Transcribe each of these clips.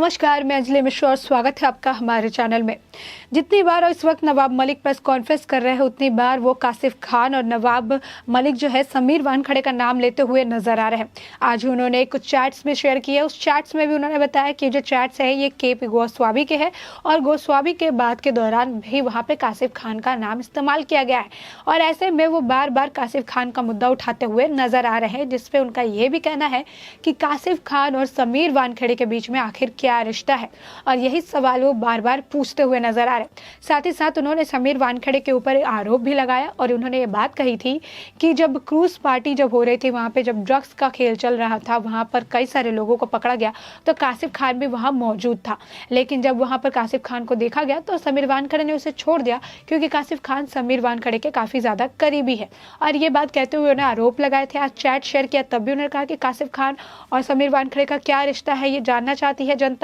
नमस्कार, मैं अंजलि मिश्रा और स्वागत है आपका हमारे चैनल में। जितनी बार और इस वक्त नवाब मलिक प्रेस कॉन्फ्रेंस कर रहे हैं, उतनी बार वो कासिफ खान और नवाब मलिक जो है समीर वानखड़े का नाम लेते हुए नजर आ रहे हैं। आज उन्होंने कुछ चैट्स में शेयर किए। उस चैट्स में भी उन्होंने बताया कि जो चैट्स है ये KP गोस्वामी के हैं और गोस्वामी के बात के दौरान भी वहाँ पे कासिफ खान का नाम इस्तेमाल किया गया है और ऐसे में वो बार बार कासिफ खान का मुद्दा उठाते हुए नजर आ रहे हैं, जिसपे उनका ये भी कहना है कि कासिफ खान और समीर वानखड़े के बीच में आखिर क्या रिश्ता है, और यही सवाल वो बार बार पूछते हुए नजर आ रहे हैं। साथ ही साथ उन्होंने समीर वानखड़े के ऊपर आरोप भी लगाया और उन्होंने ये बात कही थी कि जब क्रूज पार्टी जब हो रही थी, वहां पे जब ड्रग्स का खेल चल रहा था, वहां पर कई सारे लोगों को पकड़ा गया तो कासिफ खान भी वहां मौजूद था। लेकिन जब वहां पर कासिफ खान को देखा गया तो समीर वानखड़े ने उसे छोड़ दिया, क्योंकि कासिफ खान समीर वानखड़े के काफी ज्यादा करीबी है। और ये बात कहते हुए उन्हें आरोप लगाए थे। आज चैट शेयर किया तब भी उन्होंने कहा कि कासिफ खान और समीर वानखड़े का क्या रिश्ता है, ये जानना चाहती है जनता।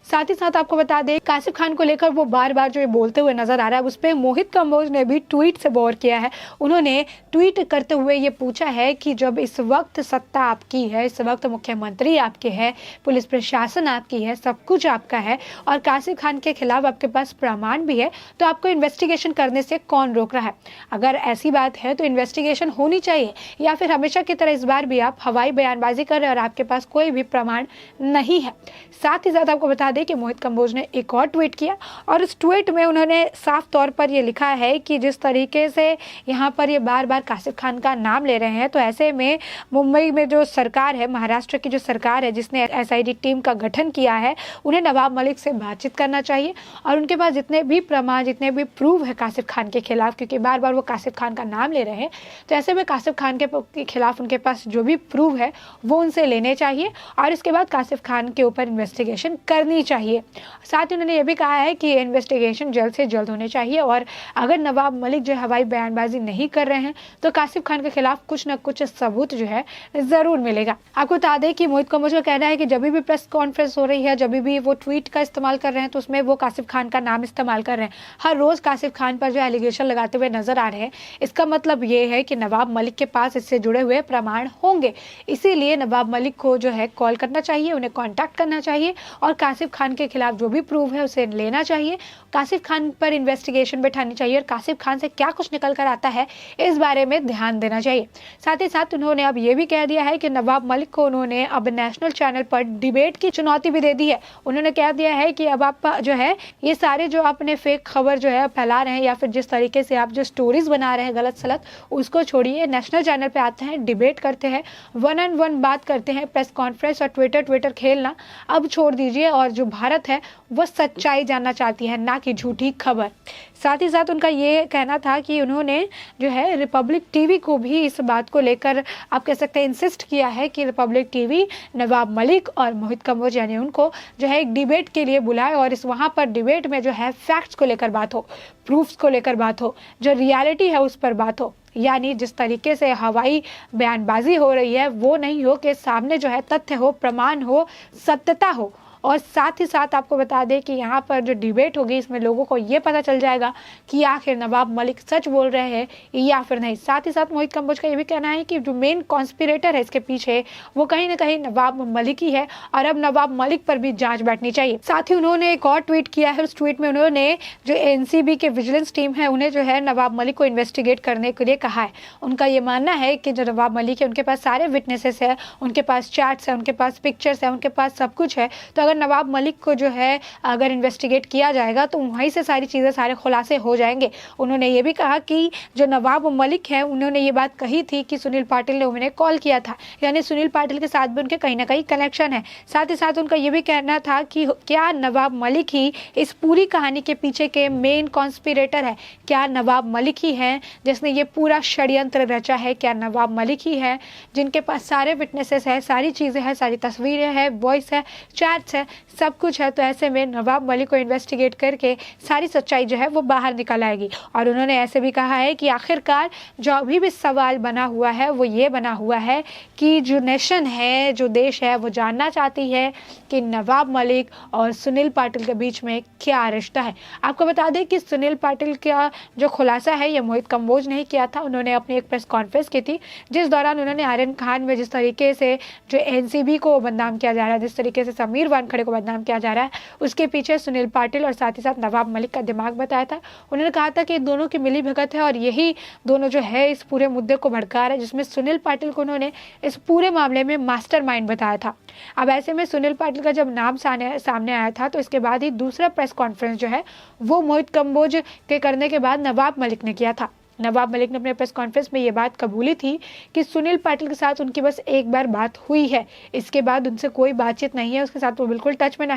साथ ही साथ आपको बता दें, कासिफ खान को लेकर वो बार बार जो ये बोलते हुए नजर आ रहा है, उस पर मोहित कंबोज ने भी ट्वीट से गौर किया है। उन्होंने ट्वीट करते हुए ये पूछा है कि जब इस वक्त सत्ता आपकी है, इस वक्त मुख्यमंत्री आपके है, पुलिस प्रशासन आपकी है, सब कुछ आपका है और कासिफ खान के खिलाफ आपके पास प्रमाण भी है, तो आपको इन्वेस्टिगेशन करने से कौन रोक रहा है? अगर ऐसी बात है तो इन्वेस्टिगेशन होनी चाहिए, या फिर हमेशा की तरह इस बार भी आप हवाई बयानबाजी कर रहे हैं और आपके पास कोई भी प्रमाण नहीं है। साथ ही साथ आपको बता दें कि मोहित कंबोज ने एक और ट्वीट किया और उस ट्वीट में उन्होंने साफ तौर पर ये लिखा है कि जिस तरीके से यहाँ पर ये बार बार कासिफ खान का नाम ले रहे हैं, तो ऐसे में मुंबई में जो सरकार है, महाराष्ट्र की जो सरकार है जिसने SIT टीम का गठन किया है, उन्हें नवाब मलिक से बातचीत करना चाहिए और उनके पास जितने भी प्रमाण, जितने भी प्रूफ है कासिफ खान के खिलाफ, क्योंकि बार बार वो कासिफ खान का नाम ले रहे हैं, तो ऐसे में कासिफ खान के खिलाफ उनके पास जो भी प्रूफ है वो उनसे लेने चाहिए और इसके बाद कासिफ खान के ऊपर इन्वेस्टिगेशन करनी चाहिए। साथ ही उन्होंने ये भी कहा है कि इन्वेस्टिगेशन जल्द से जल्द होनी चाहिए और अगर नवाब मलिक जो हवाई बयानबाजी नहीं कर रहे हैं तो कासिफ खान के खिलाफ कुछ न कुछ सबूत जो है जरूर मिलेगा। आपको बता दें कि मोहित कंबोज का कहना है कि जब भी प्रेस कॉन्फ्रेंस हो रही है, जब भी वो ट्वीट का इस्तेमाल कर रहे हैं, तो उसमें वो कासिफ खान का नाम इस्तेमाल कर रहे हैं। हर रोज कासिफ खान पर जो एलिगेशन लगाते हुए नजर आ रहे हैं। इसका मतलब ये है कि नवाब मलिक के पास इससे जुड़े हुए प्रमाण होंगे, इसीलिए नवाब मलिक को जो है कॉल करना चाहिए, उन्हें कॉन्टैक्ट करना चाहिए और कासिफ खान के खिलाफ जो भी प्रूफ है उसे लेना चाहिए। कासिफ खान पर इन्वेस्टिगेशन बैठानी चाहिए और कासिफ खान से क्या कुछ निकल कर आता है इस बारे में ध्यान देना चाहिए। साथ ही साथ उन्होंने अब ये भी कह दिया है कि नवाब मलिक को उन्होंने अब नेशनल चैनल पर डिबेट की चुनौती भी दे दी है। उन्होंने कह दिया है कि अब आप जो है ये सारे जो आपने फेक खबर जो है फैला रहे हैं या फिर जिस तरीके से आप जो स्टोरीज बना रहे हैं गलत सलत, उसको छोड़िए, नेशनल चैनल पे आते हैं, डिबेट करते हैं, 1-on-1 बात करते हैं। प्रेस कॉन्फ्रेंस और ट्विटर खेलना अब छोड़ दीजिए और जो भारत है वो सच्चाई जानना चाहती है, ना कि झूठी खबर। साथ ही साथ उनका ये कहना था कि उन्होंने जो है रिपब्लिक टीवी को भी इस बात को लेकर आप कह सकते हैं इंसिस्ट किया है कि रिपब्लिक टीवी नवाब मलिक और मोहित कंबोज यानी उनको जो है एक डिबेट के लिए बुलाए और इस वहाँ पर डिबेट में जो है फैक्ट्स को लेकर बात हो, प्रूफ्स को लेकर बात हो, जो रियलिटी है उस पर बात हो। यानी जिस तरीके से हवाई बयानबाजी हो रही है वो नहीं हो, कि सामने जो है तथ्य हो, प्रमाण हो, सत्यता हो। और साथ ही साथ आपको बता दें कि यहाँ पर जो डिबेट होगी इसमें लोगों को ये पता चल जाएगा कि आखिर नवाब मलिक सच बोल रहे हैं या फिर नहीं। साथ ही साथ मोहित कंबोज का ये भी कहना है कि जो मेन कॉन्स्पिरेटर है इसके पीछे वो कहीं ना कहीं नवाब मलिक ही है और अब नवाब मलिक पर भी जांच बैठनी चाहिए। साथ ही उन्होंने एक और ट्वीट किया है। उस ट्वीट में उन्होंने जो NCB के विजिलेंस टीम है उन्हें जो है नवाब मलिक को इन्वेस्टिगेट करने के लिए कहा है। उनका ये मानना है कि जो नवाब मलिक है उनके पास सारे विटनेसेस है, उनके पास चैट्स है, उनके पास पिक्चर्स है, उनके पास सब कुछ है। तो अगर नवाब मलिक को जो है अगर इन्वेस्टिगेट किया जाएगा तो वहीं से सारी चीज़ें, सारे खुलासे हो जाएंगे। उन्होंने ये भी कहा कि जो नवाब मलिक है उन्होंने ये बात कही थी कि सुनील पाटिल ने उन्हें कॉल किया था, यानी सुनील पाटिल के साथ भी उनके कहीं ना कहीं कनेक्शन है। साथ ही साथ उनका ये भी कहना था कि क्या नवाब मलिक ही इस पूरी कहानी के पीछे के मेन कॉन्स्पिरेटर है? क्या नवाब मलिक ही है जिसने ये पूरा षड्यंत्र रचा है? क्या नवाब मलिक ही है जिनके पास सारे विटनेसेस है, सारी चीज़ें हैं, सारी तस्वीरें हैं, वॉइस है, चैट्स है, सब कुछ है? तो ऐसे में नवाब मलिक को इन्वेस्टिगेट करके सारी सच्चाई जो है वो बाहर निकल आएगी। और उन्होंने ऐसे भी कहा है कि आखिरकार जो अभी भी सवाल बना हुआ है वो ये बना हुआ है कि जो नेशन है, जो देश है, वो जानना चाहती है कि नवाब मलिक और सुनील पाटिल के बीच में क्या रिश्ता है। आपको बता दें कि सुनील पाटिल का जो खुलासा है ये मोहित कंबोज ने ही किया था। उन्होंने अपनी एक प्रेस कॉन्फ्रेंस की थी जिस दौरान उन्होंने आर्यन खान में जिस तरीके से जो NCB को बदनाम किया जा रहा है, जिस तरीके से समीर वानखड़े को बदनाम किया जा रहा है, उसके पीछे सुनील पाटिल और साथ ही साथ नवाब मलिक का दिमाग बताया था। उन्होंने कहा था कि दोनों की मिली भगत है और यही दोनों जो है इस पूरे मुद्दे को भड़का रहे हैं, जिसमें सुनील पाटिल को उन्होंने इस पूरे मामले में मास्टरमाइंड बताया था। अब ऐसे में सुनील पाटिल का जब नाम सामने आया था तो इसके बाद ही दूसरा प्रेस कॉन्फ्रेंस जो है वो मोहित कंबोज के करने के बाद नवाब मलिक ने किया था। नवाब मलिक ने अपने प्रेस कॉन्फ्रेंस में ये बात कबूली थी कि सुनील पाटिल के साथ उनकी बस एक बार बात हुई है, इसके बाद उनसे कोई बातचीत नहीं है, उसके साथ वो बिल्कुल टच में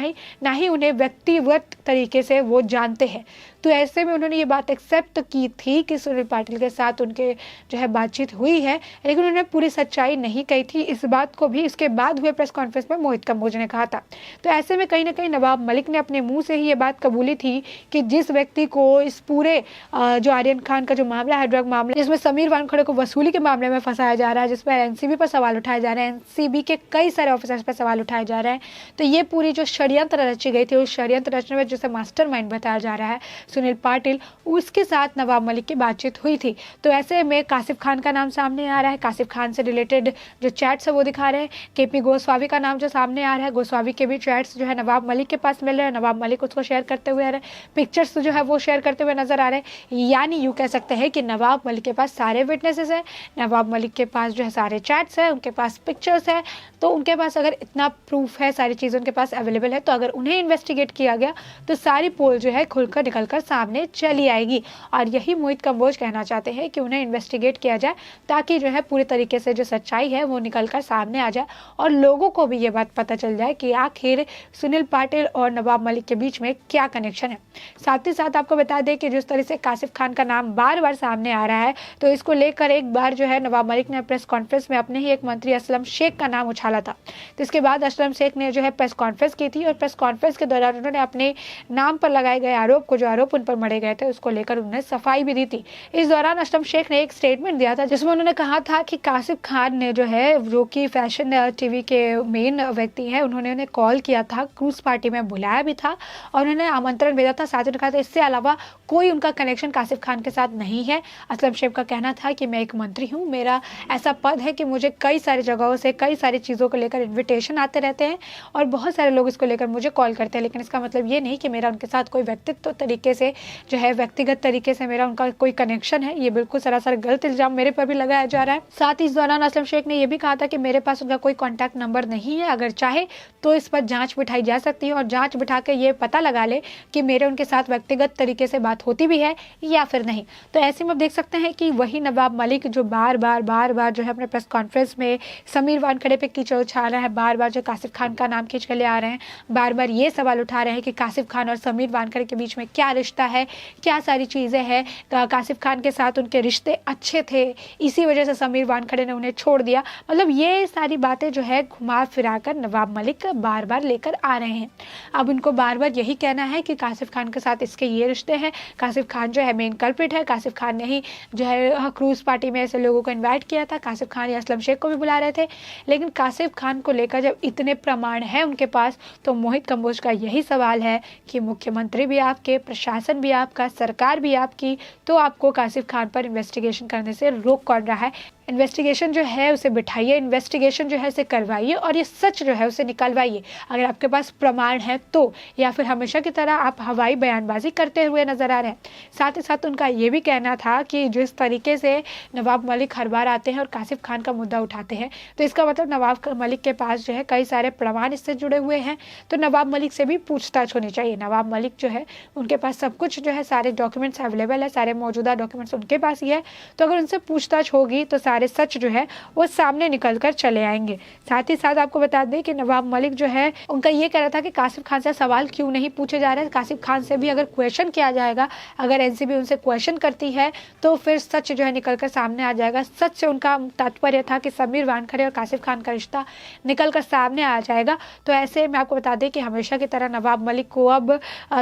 ना ही उन्हें व्यक्तिगत तरीके से वो जानते हैं। तो ऐसे में उन्होंने ये बात एक्सेप्ट की थी कि सुनील पाटिल के साथ उनके जो है बातचीत हुई है, लेकिन उन्होंने पूरी सच्चाई नहीं कही थी। इस बात को भी इसके बाद हुए प्रेस कॉन्फ्रेंस में मोहित कंबोज ने कहा था। तो ऐसे में कहीं ना कहीं नवाब मलिक ने अपने मुंह से ही ये बात कबूली थी कि जिस व्यक्ति को इस पूरे जो आर्यन खान का जो मामला है, ड्रग मामला, जिसमें समीर वानखड़े को वसूली के मामले में फंसाया जा रहा है, जिसमें एनसीबी पर सवाल उठाए जा रहे हैं, एनसीबी के कई सारे ऑफिसर्स पर सवाल उठाए जा रहे हैं, तो ये पूरी जो षड्यंत्र रची गई थी उस षड्यंत्र रचने में जिसे मास्टरमाइंड बताया जा रहा है सुनील पाटिल, उसके साथ नवाब मलिक की बातचीत हुई थी। तो ऐसे में कासिफ खान का नाम सामने आ रहा है, कासिफ खान से रिलेटेड जो चैट्स है वो दिखा रहे हैं। केपी गोस्वामी का नाम जो सामने आ रहा है, गोस्वामी के भी चैट्स जो है नवाब मलिक के पास मिल रहे हैं, नवाब मलिक उसको शेयर करते हुए आ रहे हैं, पिक्चर्स जो है वो शेयर करते हुए नजर आ रहे हैं। यानी यूँ कह सकते हैं कि नवाब मलिक के पास सारे विटनेसेस है, नवाब मलिक के पास जो है सारे चैट्स है, उनके पास पिक्चर्स है, तो उनके पास अगर इतना प्रूफ है, सारी चीज़ें उनके पास अवेलेबल है, तो अगर उन्हें इन्वेस्टिगेट किया गया तो सारी पोल जो है खुलकर निकलकर सामने चली आएगी। और यही मोहित कंबोज कहना चाहते हैं कि उन्हें इन्वेस्टिगेट किया जाए ताकि जो है पूरी तरीके से जो सच्चाई है वो निकलकर सामने आ जाए और लोगों को भी ये बात पता चल जाए कि आखिर सुनील पाटिल और नवाब मलिक के बीच में क्या कनेक्शन है। साथ ही साथ आपको बता दें कि जिस तरह से कासिफ खान का नाम बार बार सामने आ रहा है, तो इसको लेकर एक बार जो है नवाब मलिक ने प्रेस कॉन्फ्रेंस में अपने ही एक मंत्री असलम शेख का नाम उछाला था। तो इसके बाद असलम शेख ने जो है प्रेस कॉन्फ्रेंस की थी और प्रेस कॉन्फ्रेंस के दौरान उन्होंने अपने नाम पर लगाए गए आरोप को, जो आरोप उन पर मढ़े गए थे, उसको लेकर उन्होंने सफाई भी दी थी। इस दौरान असलम शेख ने एक स्टेटमेंट दिया था जिसमें उन्होंने कहा था कि कासिफ खान ने जो है, जो कि फैशन टीवी के मेन व्यक्ति हैं, उन्होंने उन्हें कॉल किया था, क्रूज पार्टी में बुलाया भी था और उन्होंने आमंत्रण भेजा था। साथ ही कहा था इससे अलावा कोई उनका कनेक्शन कासिफ खान के साथ नहीं है। असलम शेख का कहना था कि मैं एक मंत्री हूँ, मेरा ऐसा पद है कि मुझे कई सारी जगहों से कई सारी चीज़ों को लेकर इन्विटेशन आते रहते हैं और बहुत सारे लोग इसको लेकर मुझे कॉल करते हैं, लेकिन इसका मतलब ये नहीं कि मेरा उनके साथ कोई व्यक्तित्व तरीके से जो है, व्यक्तिगत तरीके से मेरा उनका कोई कनेक्शन है। ये बिल्कुल सरासर गलत इल्जाम मेरे पर भी लगाया जा रहा है। साथ ही इस दौरान असलम शेख ने यह भी कहा था कि मेरे पास उनका कोई कॉन्टैक्ट नंबर नहीं है, अगर चाहे तो इस पर जांच बिठाई जा सकती है और जांच बिठा के ये पता लगा ले कि मेरे उनके साथ व्यक्तिगत तरीके से बात होती भी है या फिर नहीं। तो ऐसे में आप देख सकते हैं कि वही नवाब मलिक जो बार बार जो है अपने प्रेस कॉन्फ्रेंस में समीर वानखड़े पे कीचड़ उछाल रहा है, बार बार जो कासिफ खान का नाम खींच कर ले आ रहे हैं, बार बार ये सवाल उठा रहे हैं कि कासिफ खान और समीर वानखड़े के बीच में क्या रिश्ता है, क्या सारी चीज़ें हैं, कासिफ खान के साथ उनके रिश्ते अच्छे थे, इसी वजह से समीर वानखड़े ने उन्हें छोड़ दिया। मतलब ये सारी बातें जो है घुमा फिरा कर नवाब मलिक बार बार लेकर आ रहे हैं। अब उनको बार बार यही कहना है कि कासिफ खान के साथ इसके ये रिश्ते हैं, कासिफ खान जो है मेन कल्प्रिट है, कासिफ खान ने ही जो है क्रूज पार्टी में ऐसे लोगों को इन्वाइट किया था, कासिफ खान या असलम शेख को भी बुला रहे थे। लेकिन कासिफ खान को लेकर जब इतने प्रमाण हैं उनके पास, तो मोहित कंबोज का यही सवाल है कि मुख्यमंत्री भी आपके, प्रशासन भी आपका, सरकार भी आपकी, तो आपको कासिफ खान पर इन्वेस्टिगेशन करने से रोक कौन रहा है। इन्वेस्टिगेशन जो है उसे बिठाइए, इन्वेस्टिगेशन जो है उसे करवाइए और ये सच जो है उसे निकलवाइए अगर आपके पास प्रमाण है तो, या फिर हमेशा की तरह आप हवाई बयानबाजी करते हुए नजर आ रहे हैं। साथ ही साथ उनका ये भी कहना था कि जिस तरीके से नवाब मलिक हर बार आते हैं और कासिफ खान का मुद्दा उठाते हैं, तो इसका मतलब नवाब मलिक के पास जो है कई सारे प्रमाण इससे जुड़े हुए हैं, तो नवाब मलिक से भी पूछताछ होनी चाहिए। नवाब मलिक जो है उनके पास सब कुछ जो है, सारे डॉक्यूमेंट्स अवेलेबल है, सारे मौजूदा डॉक्यूमेंट्स उनके पास ही है, तो अगर उनसे पूछताछ होगी तो सारे सच जो है वो सामने निकल कर चले आएंगे। साथ ही साथ आपको बता दें कि नवाब मलिक जो है उनका ये कहना था कि कासिफ खान से सवाल क्यों नहीं पूछे जा रहे हैं, कासिफ खान से भी अगर क्वेश्चन किया जाएगा, अगर एनसीबी उनसे क्वेश्चन करती है तो फिर सच जो है निकल कर सामने आ जाएगा। सच से उनका तात्पर्य था कि समीर वानखड़े और कासिफ खान का रिश्ता निकल कर सामने आ जाएगा। तो ऐसे में आपको बता दें कि हमेशा की तरह नवाब मलिक को अब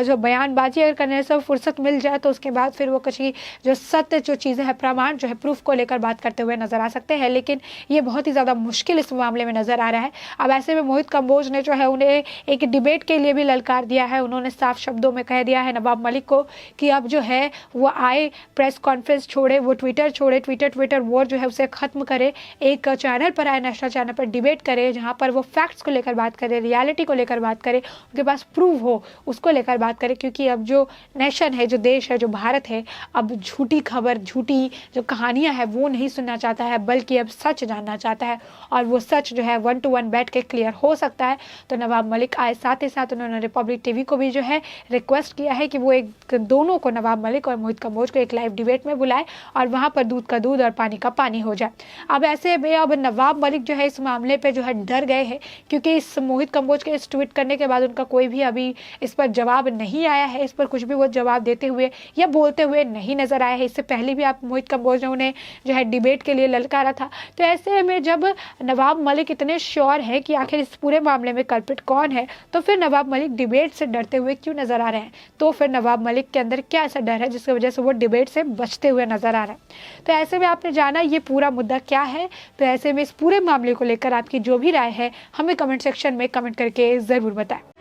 जो बयानबाजी अगर करने से फुर्सत मिल जाए तो उसके बाद फिर वो कुछ जो सत्य जो चीज़ें हैं, प्रमाण जो है, प्रूफ को लेकर बात करते हुए नजर आ सकते हैं, लेकिन ये बहुत ही ज़्यादा मुश्किल इस मामले में नजर आ रहा है। अब ऐसे में मोहित कंबोज ने जो है उन्हें एक डिबेट के लिए भी ललकार दिया है। उन्होंने साफ शब्दों में कह दिया है नवाब मलिक को कि अब जो है वो आए, प्रेस कॉन्फ्रेंस छोड़े, वो ट्विटर छोड़े, ट्विटर वॉर जो है उसे खत्म करे, एक चैनल पर आए, नेशनल चैनल पर डिबेट करे, जहाँ पर वो फैक्ट्स को लेकर बात करे, रियलिटी को लेकर बात करे, उनके पास प्रूव हो उसको लेकर बात करे। क्योंकि अब जो नेशन है, जो देश है, जो भारत है, अब झूठी खबर, झूठी जो कहानियां हैं वो नहीं सुनना चाहता है, बल्कि अब सच जानना चाहता है। और वो सच जो है 1 to 1 बैठ के क्लियर हो सकता है। तो नवाब मलिक आए, साथ ही साथ उन्होंने रिपब्लिक टीवी को भी जो है रिक्वेस्ट किया है कि वो एक दोनों को, नवाब मलिक और मोहित कंबोज को, एक लाइव डिबेट में बुलाए और वहां पर दूध का दूध और पानी का पानी हो जाए। अब ऐसे में अब नवाब मलिक जो है इस मामले पे जो है डर गए हैं, क्योंकि इस मोहित कंबोज के इस ट्वीट करने के बाद उनका कोई भी अभी इस पर जवाब नहीं आया है। इस पर कुछ भी वो जवाब देते हुए या बोलते हुए नहीं नजर आया है। इससे पहले भी आप मोहित कंबोज ने उन्हें जो है डिबेट के लिए ललकारा था। तो ऐसे में जब नवाब मलिक इतने श्योर है कि आखिर इस पूरे मामले में कल्प्रिट कौन है, तो फिर नवाब मलिक डिबेट से डरते हुए क्यों नजर आ रहे हैं? तो फिर नवाब मलिक के अंदर क्या ऐसा डर है जिसकी वजह से वो डिबेट से बचते हुए नजर आ रहा है? तो ऐसे में आपने जाना ये पूरा मुद्दा क्या है। तो ऐसे में इस पूरे मामले को लेकर आपकी जो भी राय है हमें कमेंट सेक्शन में कमेंट करके ज़रूर बताएं।